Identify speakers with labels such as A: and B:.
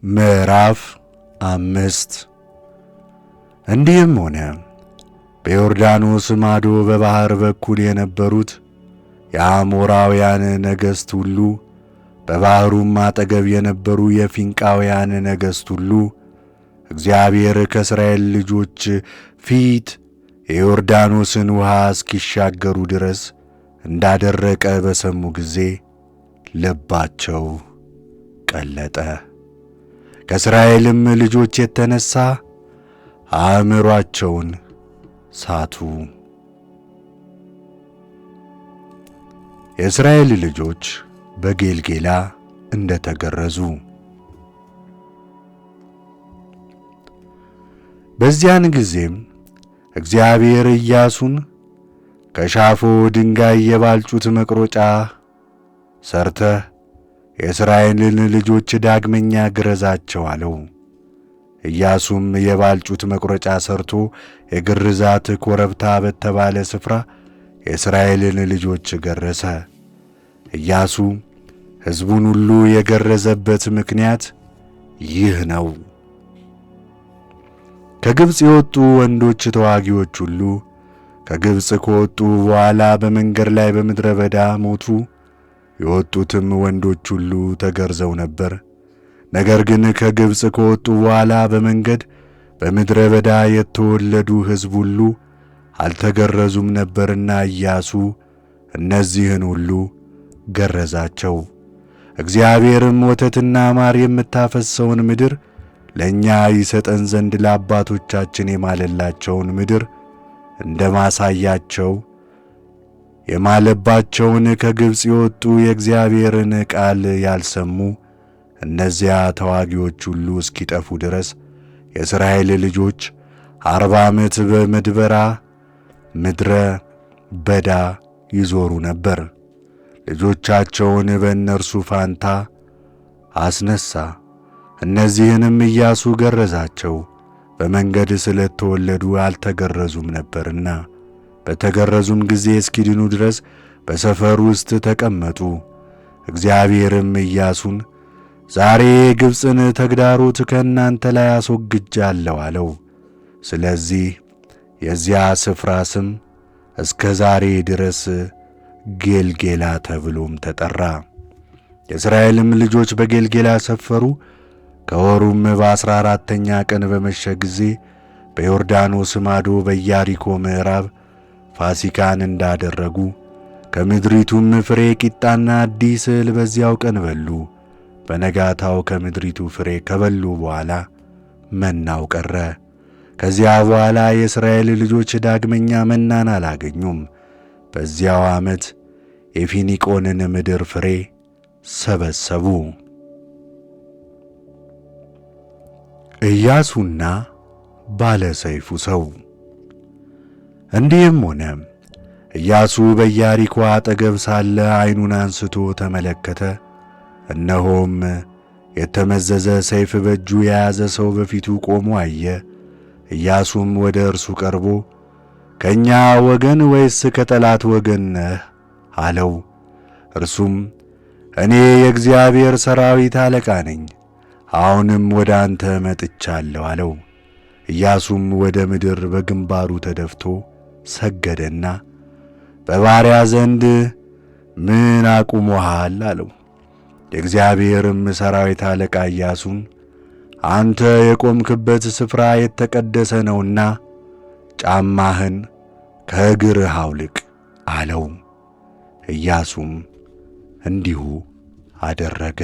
A: ምዕራፍ 5 እንዲህም ሆነ በዮርዳኖስ ማዶ በባሕር በኩል የነበሩት የአሞራውያን ነገሥት ሁሉ በባሕሩም አጠገብ የነበሩ የፊንቃውያን ነገሥት ሁሉ እግዚአብሔር ከእስራኤል ልጆች ፊት የዮርዳኖስን ውኃ እስኪሻገሩ ድረስ እንዳደረቀ በሰሙ ጊዜ ልባቸው ቀለጠ። ከእስራኤልም ልጆች የተነሣ አእምሮአቸውን ሳቱ። የእስራኤል ልጆች በጌልጌላ እንደ ተገረዙ። በዚያን ጊዜም እግዚአብሔር ኢያሱን ከሻፎ ድንጋይ የባልጩት መቅረጫ ሰርተህ የእስራኤልን ልጆች ዳግመኛ ግረዛቸው አለው። ኢያሱም የባልጩት መቅረጫ ሰርቶ የግርዛት ኮረብታ በተባለ ስፍራ የእስራኤልን ልጆች ገረዘ። ኢያሱ ሕዝቡን ሁሉ የገረዘበት ምክንያት ይህ ነው። ከግብፅ የወጡ ወንዶች ተዋጊዎች ሁሉ ከግብፅ ከወጡ በኋላ በመንገድ ላይ በምድረ በዳ ሞቱ። የወጡትም ወንዶች ሁሉ ተገርዘው ነበር። ነገር ግን ከግብፅ ከወጡ በኋላ በመንገድ በምድረ በዳ የተወለዱ ሕዝብ ሁሉ አልተገረዙም ነበርና ኢያሱ እነዚህን ሁሉ ገረዛቸው። እግዚአብሔርም ወተትና ማር የምታፈስሰውን ምድር ለእኛ ይሰጠን ዘንድ ለአባቶቻችን የማለላቸውን ምድር እንደ ማሳያቸው የማለባቸውን ከግብፅ የወጡ የእግዚአብሔርን ቃል ያልሰሙ እነዚያ ተዋጊዎች ሁሉ እስኪጠፉ ድረስ የእስራኤል ልጆች 40 ዓመት በመድበራ ምድረ በዳ ይዞሩ ነበር። ልጆቻቸውን በእነርሱ ፋንታ አስነሣ። እነዚህንም ኢያሱ ገረዛቸው፣ በመንገድ ስለተወለዱ አልተገረዙም ነበርና። በተገረዙም ጊዜ እስኪድኑ ድረስ በሰፈር ውስጥ ተቀመጡ። እግዚአብሔርም ኢያሱን ዛሬ የግብፅን ተግዳሮት ከእናንተ ላይ አስወግጃለሁ አለው። ስለዚህ የዚያ ስፍራ ስም እስከ ዛሬ ድረስ ጌልጌላ ተብሎም ተጠራ። የእስራኤልም ልጆች በጌልጌላ ሰፈሩ። ከወሩም በ14ተኛ ቀን በመሸ ጊዜ በዮርዳኖስ ማዶ በኢያሪኮ ምዕራብ ፋሲካን እንዳደረጉ ከምድሪቱም ፍሬ ቂጣና አዲስ እህል በዚያው ቀን በሉ። በነጋታው ከምድሪቱ ፍሬ ከበሉ በኋላ መናው ቀረ። ከዚያ በኋላ የእስራኤል ልጆች ዳግመኛ መናን አላገኙም። በዚያው ዓመት የፊኒቆንን ምድር ፍሬ ሰበሰቡ። ኢያሱና ባለ ሰይፉ ሰው። እንዲህም ሆነ ኢያሱ በኢያሪኮ አጠገብ ሳለ ዓይኑን አንስቶ ተመለከተ። እነሆም የተመዘዘ ሰይፍ በእጁ የያዘ ሰው በፊቱ ቆሞ አየ። ኢያሱም ወደ እርሱ ቀርቦ ከእኛ ወገን ወይስ ከጠላት ወገን ነህ አለው። እርሱም እኔ የእግዚአብሔር ሠራዊት አለቃ ነኝ፣ አሁንም ወደ አንተ መጥቻለሁ አለው። ኢያሱም ወደ ምድር በግንባሩ ተደፍቶ ሰገደና በባሪያ ዘንድ ምን አቁሞሃል አለው። የእግዚአብሔርም ሠራዊት አለቃ ኢያሱን አንተ የቆምክበት ስፍራ የተቀደሰ ነውና ጫማህን ከእግርህ አውልቅ አለው። ኢያሱም እንዲሁ አደረገ።